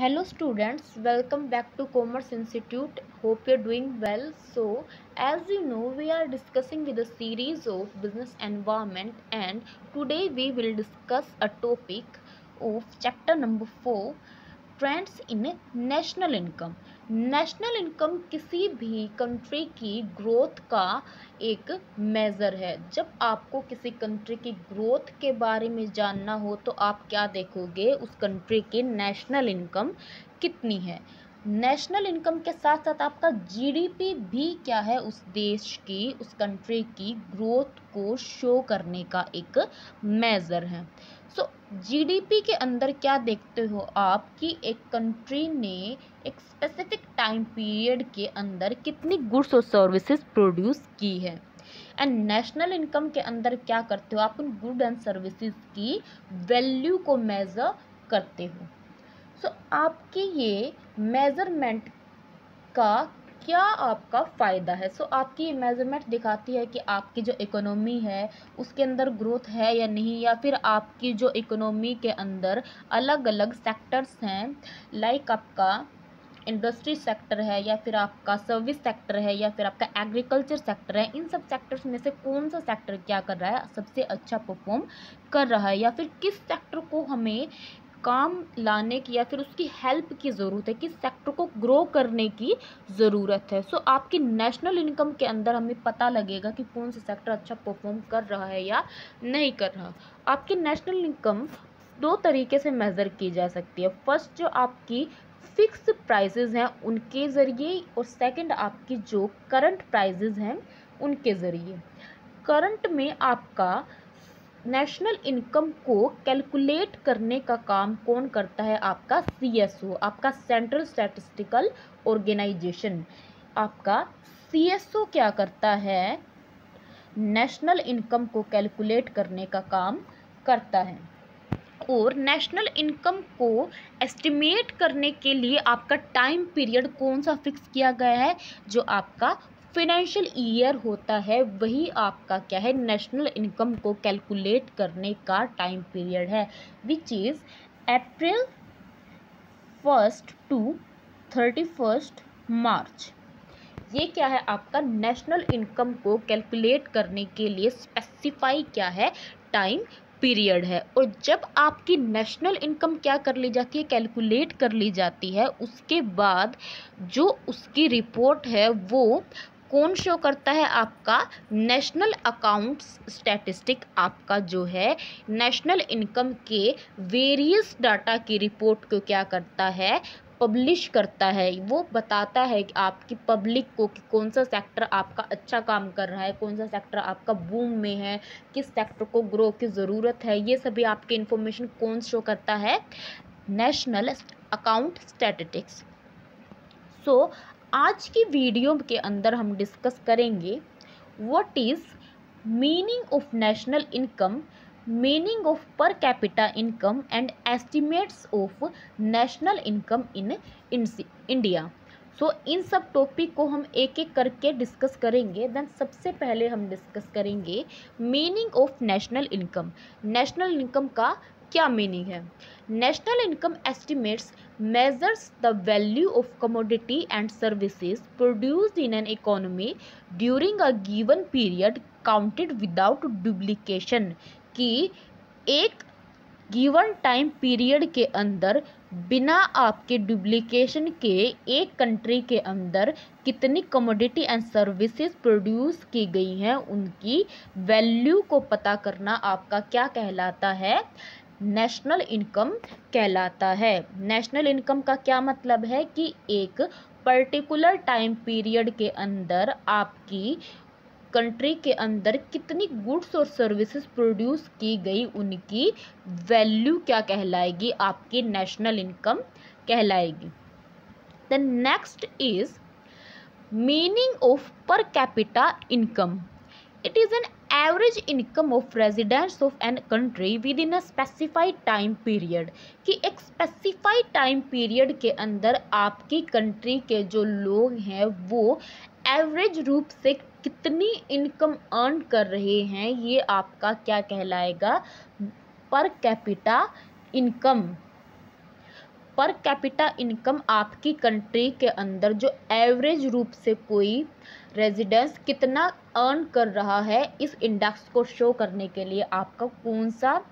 Hello students, welcome back to Commerce Institute. Hope you're doing well. So, as you know, we are discussing with a series of business environment, and today we will discuss a topic of chapter number 4, trends in national income. National income किसी भी country की growth का एक measure है। जब आपको किसी country की ग्रोथ के बारे में जानना हो तो आप क्या देखोगे, उस कंट्री की नेशनल इनकम कितनी है। नेशनल इनकम के साथ साथ आपका जीडीपी भी क्या है, उस देश की, उस कंट्री की ग्रोथ को शो करने का एक मेज़र है। सो जीडीपी के अंदर क्या देखते हो आप कि एक कंट्री ने एक स्पेसिफिक टाइम पीरियड के अंदर कितनी गुड्स और सर्विसेज प्रोड्यूस की है। एंड नेशनल इनकम के अंदर क्या करते हो आप, उन गुड एंड सर्विसेज की वैल्यू को मेज़र करते हो। सो आपके ये मेजरमेंट का क्या आपका फ़ायदा है। सो आपकी ये मेजरमेंट दिखाती है कि आपकी जो इकोनॉमी है उसके अंदर ग्रोथ है या नहीं, या फिर आपकी जो इकोनॉमी के अंदर अलग अलग सेक्टर्स हैं, लाइक आपका इंडस्ट्री सेक्टर है, या फिर आपका सर्विस सेक्टर है, या फिर आपका एग्रीकल्चर सेक्टर है। इन सब सेक्टर्स में से कौन सा सेक्टर क्या कर रहा है, सबसे अच्छा परफॉर्म कर रहा है, या फिर किस सेक्टर को हमें काम लाने की या फिर उसकी हेल्प की ज़रूरत है, किस सेक्टर को ग्रो करने की ज़रूरत है। सो आपकी नेशनल इनकम के अंदर हमें पता लगेगा कि कौन सा सेक्टर अच्छा परफॉर्म कर रहा है या नहीं कर रहा। आपकी नेशनल इनकम दो तरीके से मेज़र की जा सकती है। फर्स्ट, जो आपकी फिक्स प्राइसेस हैं उनके ज़रिए, और सेकंड आपकी जो करंट प्राइसेस हैं उनके ज़रिए। करंट में आपका नेशनल इनकम को कैलकुलेट करने का काम कौन करता है, आपका सीएसओ, आपका सेंट्रल स्टैटिस्टिकल ऑर्गेनाइजेशन। आपका सीएसओ क्या करता है, नेशनल इनकम को कैलकुलेट करने का काम करता है। और नेशनल इनकम को एस्टिमेट करने के लिए आपका टाइम पीरियड कौन सा फिक्स किया गया है, जो आपका फाइनेंशियल ईयर होता है वही आपका क्या है, नेशनल इनकम को कैलकुलेट करने का टाइम पीरियड है, विच इज़ अप्रैल 1 to 31 मार्च। ये क्या है, आपका नेशनल इनकम को कैलकुलेट करने के लिए स्पेसिफाई क्या है, टाइम पीरियड है। और जब आपकी नेशनल इनकम क्या कर ली जाती है, कैलकुलेट कर ली जाती है, उसके बाद जो उसकी रिपोर्ट है वो कौन शो करता है, आपका नेशनल अकाउंट्स स्टैटिस्टिक, आपका जो है नेशनल इनकम के वेरियस डाटा की रिपोर्ट को क्या करता है, पब्लिश करता है। वो बताता है कि आपकी पब्लिक को कि कौन सा सेक्टर आपका अच्छा काम कर रहा है, कौन सा सेक्टर आपका बूम में है, किस सेक्टर को ग्रो की ज़रूरत है। ये सभी आपके इन्फॉर्मेशन कौन शो करता है, नेशनल अकाउंट स्टैटिस्टिक्स। सो आज की वीडियो के अंदर हम डिस्कस करेंगे what is meaning of national income, meaning of per capita income and estimates of national income in India. So इन सब टॉपिक को हम एक एक करके डिस्कस करेंगे। देन सबसे पहले हम डिस्कस करेंगे meaning of national income. National income का क्या मीनिंग है। National income estimates measures the value of commodity and services produced in an economy during a given period counted without duplication। कि एक गिवन टाइम पीरियड के अंदर बिना आपके duplication के एक कंट्री के अंदर कितनी कमोडिटी एंड सर्विसेज प्रोड्यूस की गई हैं, उनकी वैल्यू को पता करना आपका क्या कहलाता है, नेशनल इनकम कहलाता है। नेशनल इनकम का क्या मतलब है कि एक पर्टिकुलर टाइम पीरियड के अंदर आपकी कंट्री के अंदर कितनी गुड्स और सर्विसेज प्रोड्यूस की गई, उनकी वैल्यू क्या कहलाएगी, आपकी नेशनल इनकम कहलाएगी। The next is meaning of per capita income. It is an average income of residents of an country within a specified time period। कि एक specified time period के अंदर आपकी कंट्री के जो लोग हैं वो एवरेज रूप से कितनी इनकम अर्न कर रहे हैं, ये आपका क्या कहलाएगा, पर कैपिटा इनकम। पर कैपिटा इनकम आपकी कंट्री के अंदर जो एवरेज रूप से कोई रेजिडेंस कितना अर्न कर रहा है, इस इंडेक्स को शो करने के लिए आपका कौन सा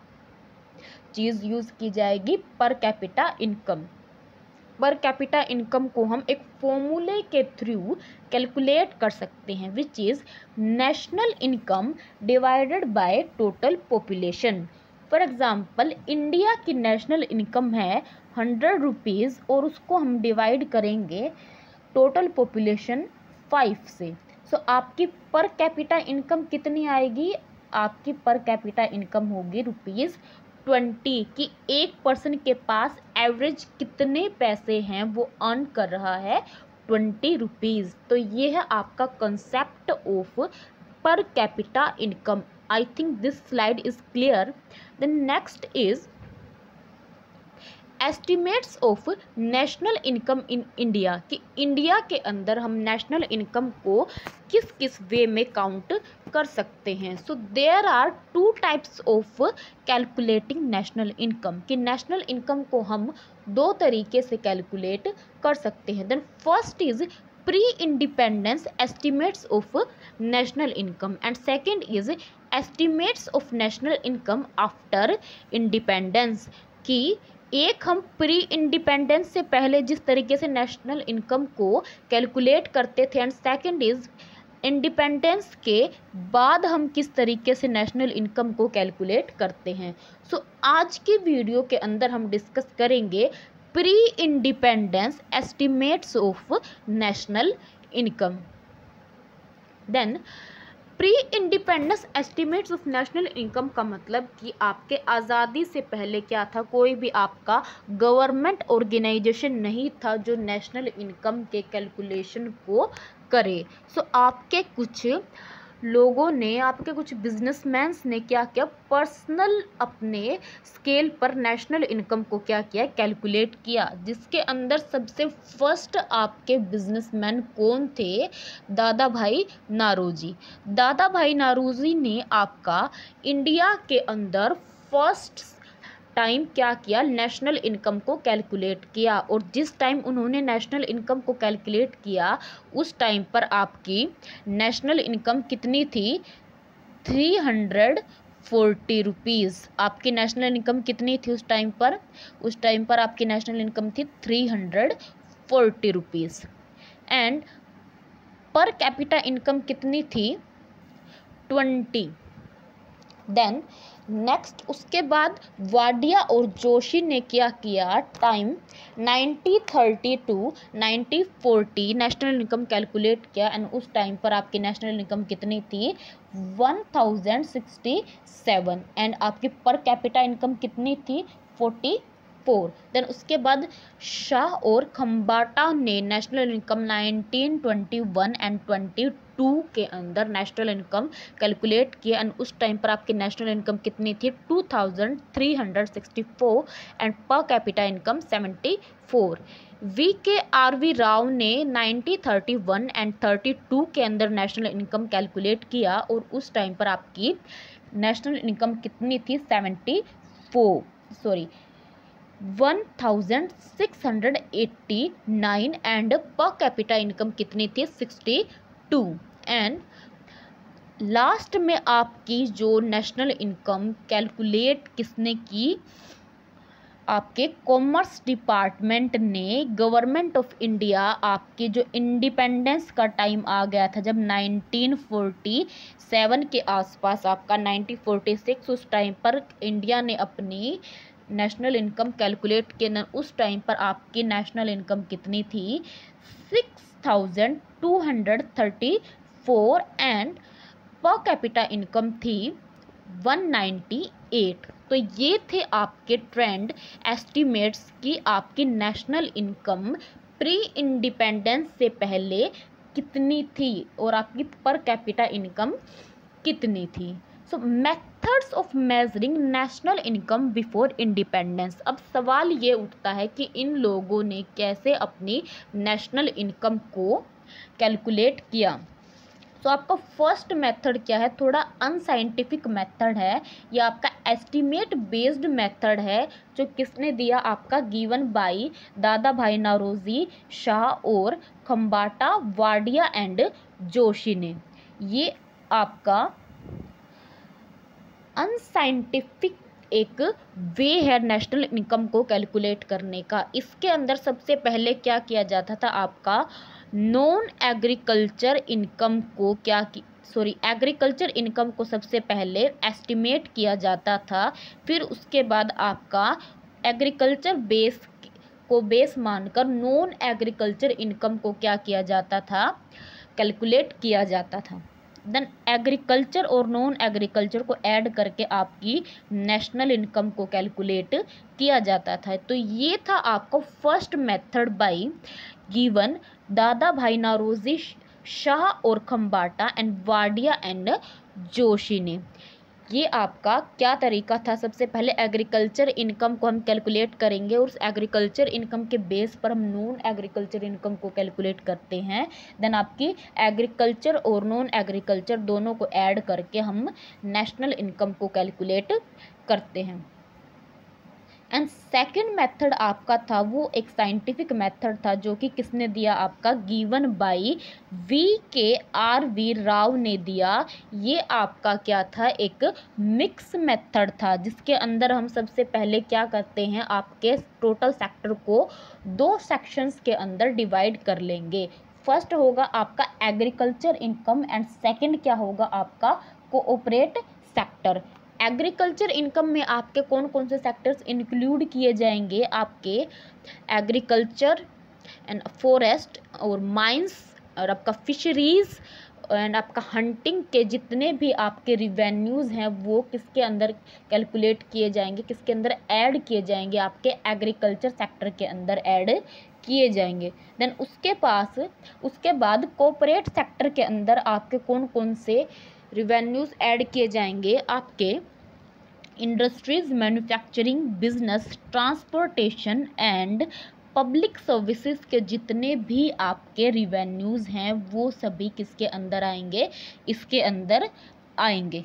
चीज़ यूज़ की जाएगी? पर कैपिटा इनकम। पर कैपिटा इनकम को हम एक फॉर्मूले के थ्रू कैलकुलेट कर सकते हैं, which is national income divided by total population. For example India की नेशनल इनकम है 100 रुपीज़ और उसको हम डिवाइड करेंगे टोटल पॉपुलेशन 5 से। सो आपकी पर कैपिटा इनकम कितनी आएगी? आपकी पर कैपिटा इनकम होगी ₹20 कि एक पर्सन के पास एवरेज कितने पैसे हैं वो अर्न कर रहा है, 20 रुपीज़। तो ये है आपका concept of per capita income. I think this slide is clear. The next is estimates of national income in India कि इंडिया के अंदर हम नेशनल इनकम को किस किस वे में काउंट कर सकते हैं। So there are 2 types of calculating national income कि नेशनल इनकम को हम 2 तरीके से कैलकुलेट कर सकते हैं। Then first is pre independence estimates of national income and second is estimates of national income after independence कि एक हम प्री इंडिपेंडेंस से पहले जिस तरीके से नेशनल इनकम को कैलकुलेट करते थे एंड सेकंड इज इंडिपेंडेंस के बाद हम किस तरीके से नेशनल इनकम को कैलकुलेट करते हैं। सो आज की वीडियो के अंदर हम डिस्कस करेंगे pre independence estimates of national income. Then pre independence estimates of national income का मतलब कि आपके आज़ादी से पहले क्या था, कोई भी आपका गवर्नमेंट ऑर्गेनाइजेशन नहीं था जो नेशनल इनकम के कैलकुलेशन को करे। सो आपके कुछ लोगों ने, आपके कुछ बिजनेसमैन्स ने क्या किया, पर्सनल अपने स्केल पर नेशनल इनकम को क्या किया, कैलकुलेट किया, जिसके अंदर सबसे फर्स्ट आपके बिजनेसमैन कौन थे? दादा भाई नारोजी। दादा भाई नारोजी ने आपका इंडिया के अंदर फर्स्ट टाइम क्या किया, नेशनल इनकम को कैलकुलेट किया। और जिस टाइम उन्होंने नेशनल इनकम को कैलकुलेट किया उस टाइम पर आपकी नेशनल इनकम कितनी थी? 340 रुपीज़। आपकी नेशनल इनकम कितनी थी उस टाइम पर? उस टाइम पर आपकी नेशनल इनकम थी 340 रुपीज़। एंड पर कैपिटा इनकम कितनी थी? 20। देन नेक्स्ट उसके बाद वाडिया और जोशी ने क्या किया, time 1930 to 1940 national income calculate किया एंड उस टाइम पर आपकी नेशनल इनकम कितनी थी? 1067। एंड आपकी पर कैपिटा इनकम कितनी थी? 44। देन उसके बाद शाह और खम्बाटा ने नेशनल इनकम 1921 एंड 22 के अंदर नेशनल इनकम कैलकुलेट किया एंड उस टाइम पर आपकी नेशनल इनकम कितनी थी? 2364 एंड पर कैपिटा इनकम 74। VKRV राव ने 1931 एंड 32 के अंदर नेशनल इनकम कैलकुलेट किया और उस टाइम पर आपकी नेशनल इनकम कितनी थी? 1689 एंड पर कैपिटा इनकम कितनी थी? 62। एंड लास्ट में आपकी जो नेशनल इनकम कैलकुलेट किसने की? आपके कॉमर्स डिपार्टमेंट ने। गवर्नमेंट ऑफ इंडिया आपकी जो इंडिपेंडेंस का टाइम आ गया था जब 1947 के आसपास, आपका 1946 उस टाइम पर इंडिया ने अपनी नेशनल इनकम कैलकुलेट किया। उस टाइम पर आपकी नेशनल इनकम कितनी थी? 6234 एंड पर कैपिटा इनकम थी 198। तो ये थे आपके ट्रेंड एस्टिमेट्स की आपकी नेशनल इनकम प्री इंडिपेंडेंस से पहले कितनी थी और आपकी पर कैपिटा इनकम कितनी थी। सो methods of measuring national income before independence. अब सवाल ये उठता है कि इन लोगों ने कैसे अपनी नेशनल इनकम को कैलकुलेट किया। सो आपका फर्स्ट मेथड क्या है, थोड़ा अनसाइंटिफिक मेथड है, ये आपका एस्टिमेट बेस्ड मेथड है, जो किसने दिया, आपका गिवन बाई दादा भाई नौरोजी शाह और खम्बाटा वाडिया एंड जोशी ने। ये आपका अनसाइंटिफिक एक वे है नेशनल इनकम को कैलकुलेट करने का। इसके अंदर सबसे पहले क्या किया जाता था, आपका नॉन एग्रीकल्चर इनकम को एग्रीकल्चर इनकम को सबसे पहले एस्टिमेट किया जाता था, फिर उसके बाद आपका एग्रीकल्चर बेस मानकर नॉन एग्रीकल्चर इनकम को क्या किया जाता था, कैलकुलेट किया जाता था। देन एग्रीकल्चर और नॉन एग्रीकल्चर को ऐड करके आपकी नेशनल इनकम को कैलकुलेट किया जाता था। तो ये था आपका फर्स्ट मेथड बाय गिवन दादा भाई नौरोजी शाह और खम्बाटा एंड वाडिया एंड जोशी ने। ये आपका क्या तरीका था, सबसे पहले एग्रीकल्चर इनकम को हम कैलकुलेट करेंगे और उस एग्रीकल्चर इनकम के बेस पर हम नॉन एग्रीकल्चर इनकम को कैलकुलेट करते हैं। देन आपकी एग्रीकल्चर और नॉन एग्रीकल्चर दोनों को ऐड करके हम नेशनल इनकम को कैलकुलेट करते हैं। एंड सेकंड मेथड आपका था वो एक साइंटिफिक मेथड था, जो कि किसने दिया, आपका गिवन बाई VKRV राव ने दिया। ये आपका क्या था, एक मिक्स मेथड था, जिसके अंदर हम सबसे पहले क्या करते हैं, आपके टोटल सेक्टर को 2 सेक्शंस के अंदर डिवाइड कर लेंगे। फर्स्ट होगा आपका एग्रीकल्चर इनकम एंड सेकंड क्या होगा, आपका कोऑपरेट सेक्टर। एग्रीकल्चर इनकम में आपके कौन कौन से सेक्टर्स इंक्लूड किए जाएंगे, आपके एग्रीकल्चर एंड फॉरेस्ट और माइंस और आपका फिशरीज एंड आपका हंटिंग के जितने भी आपके रिवेन्यूज़ हैं वो किसके अंदर कैलकुलेट किए जाएंगे, किसके अंदर ऐड किए जाएंगे, आपके एग्रीकल्चर सेक्टर के अंदर ऐड किए जाएंगे। देन उसके बाद कॉर्पोरेट सेक्टर के अंदर आपके कौन कौन से रिवेन्यूज़ ऐड किए जाएंगे, आपके industries, manufacturing, business, transportation and public services के जितने भी आपके रिवेन्यूज़ हैं वो सभी किसके अंदर आएंगे, इसके अंदर आएंगे।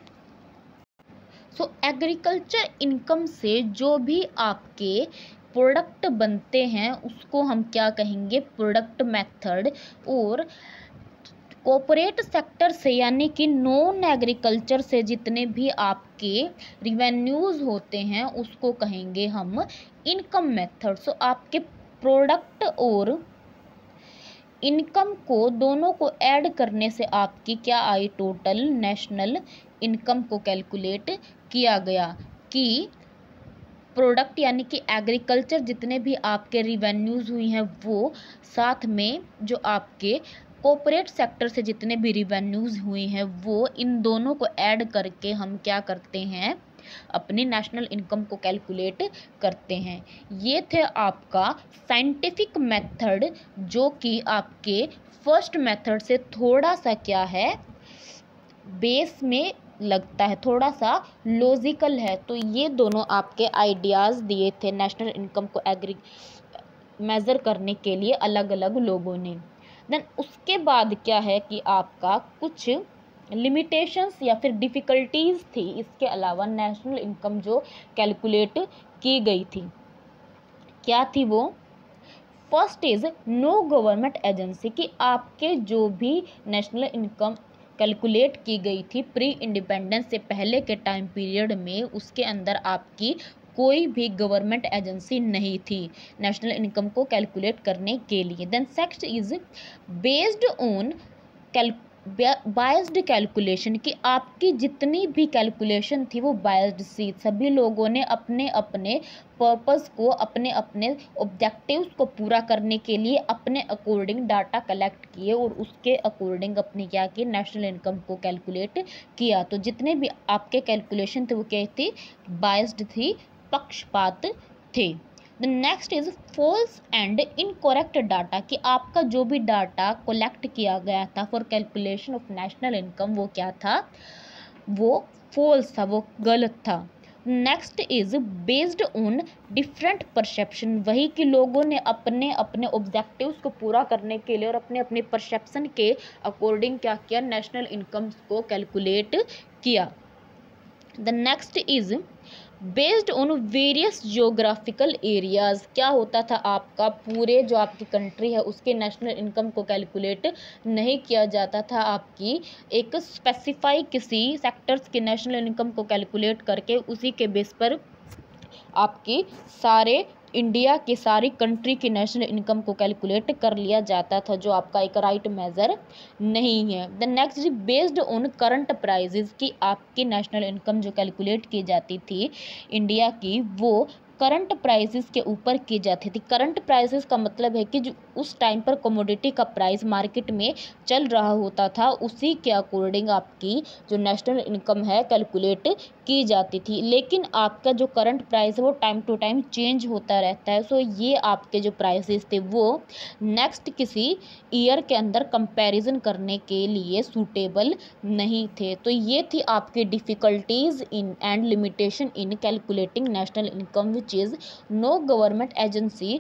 सो एग्रीकल्चर इनकम से जो भी आपके प्रोडक्ट बनते हैं उसको हम क्या कहेंगे, प्रोडक्ट मेथड। और कॉर्पोरेट सेक्टर से यानी कि नॉन एग्रीकल्चर से जितने भी आपके रिवेन्यूज़ होते हैं उसको कहेंगे हम इनकम मेथड। सो आपके प्रोडक्ट और इनकम को दोनों को ऐड करने से आपकी क्या आई, टोटल नेशनल इनकम को कैलकुलेट किया गया कि प्रोडक्ट यानी कि एग्रीकल्चर जितने भी आपके रिवेन्यूज़ हुई हैं वो, साथ में जो आपके कॉर्पोरेट सेक्टर से जितने भी रिवेन्यूज़ हुई हैं वो, इन दोनों को ऐड करके हम क्या करते हैं, अपनी नेशनल इनकम को कैलकुलेट करते हैं। ये थे आपका साइंटिफिक मेथड, जो कि आपके फर्स्ट मेथड से थोड़ा सा क्या है, बेस में लगता है, थोड़ा सा लॉजिकल है। तो ये दोनों आपके आइडियाज़ दिए थे नेशनल इनकम को मेज़र करने के लिए अलग अलग लोगों ने। देन उसके बाद क्या है कि आपका कुछ लिमिटेशंस या फिर डिफ़िकल्टीज़ थी इसके अलावा नेशनल इनकम जो कैलकुलेट की गई थी। क्या थी वो, first is no government agency, कि आपके जो भी नेशनल इनकम कैलकुलेट की गई थी प्री इंडिपेंडेंस से पहले के टाइम पीरियड में, उसके अंदर आपकी कोई भी गवर्नमेंट एजेंसी नहीं थी नेशनल इनकम को कैलकुलेट करने के लिए। Then second is based on biased calculation, कि आपकी जितनी भी कैलकुलेशन थी वो बायस्ड थी, सभी लोगों ने अपने अपने पर्पस को, अपने अपने ऑब्जेक्टिव्स को पूरा करने के लिए अपने अकॉर्डिंग डाटा कलेक्ट किए और उसके अकॉर्डिंग अपनी क्या की, नेशनल इनकम को कैलकुलेट किया। तो जितने भी आपके कैलकुलेशन थे वो क्या थी, बायस्ड थी, पक्षपात थे। The next is false and incorrect data, कि आपका जो भी डाटा कलेक्ट किया गया था for calculation of national income वो क्या था, वो फॉल्स था, वो गलत था। Next is based on different perception, वही कि लोगों ने अपने अपने ऑब्जेक्टिव्स को पूरा करने के लिए और अपने अपने परसेप्शन के अकॉर्डिंग क्या किया, नेशनल इनकम को कैलकुलेट किया। The next is based on various geographical areas, क्या होता था आपका पूरे जो आपकी कंट्री है उसके नेशनल इनकम को कैलकुलेट नहीं किया जाता था, आपकी एक स्पेसिफाई किसी सेक्टर्स के नेशनल इनकम को कैलकुलेट करके उसी के बेस पर आपकी सारे इंडिया की सारी कंट्री की नेशनल इनकम को कैलकुलेट कर लिया जाता था, जो आपका एक राइट मेजर नहीं है। The next based on current prices, की आपकी नेशनल इनकम जो कैलकुलेट की जाती थी इंडिया की वो करंट प्राइसेस के ऊपर की जाती थी। करंट प्राइसेस का मतलब है कि जो उस टाइम पर कमोडिटी का प्राइस मार्केट में चल रहा होता था उसी के अकॉर्डिंग आपकी जो नेशनल इनकम है कैलकुलेट की जाती थी। लेकिन आपका जो करंट प्राइस है वो टाइम टू टाइम चेंज होता रहता है, सो ये आपके जो प्राइसेस थे वो नेक्स्ट किसी ईयर के अंदर कंपैरिजन करने के लिए सूटेबल नहीं थे। तो ये थी आपकी difficulties in and limitation in calculating national income, which is no government agency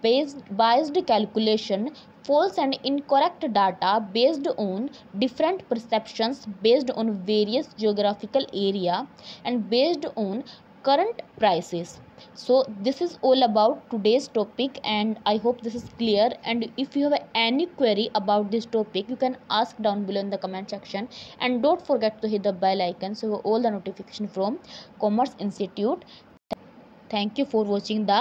based calculation, false and incorrect data based on different perceptions based on various geographical area and based on current prices. So this is all about today's topic and I hope this is clear, and if you have any query about this topic you can ask down below in the comment section, and don't forget to hit the bell icon so all the notification from Commerce Institute. Thank you for watching the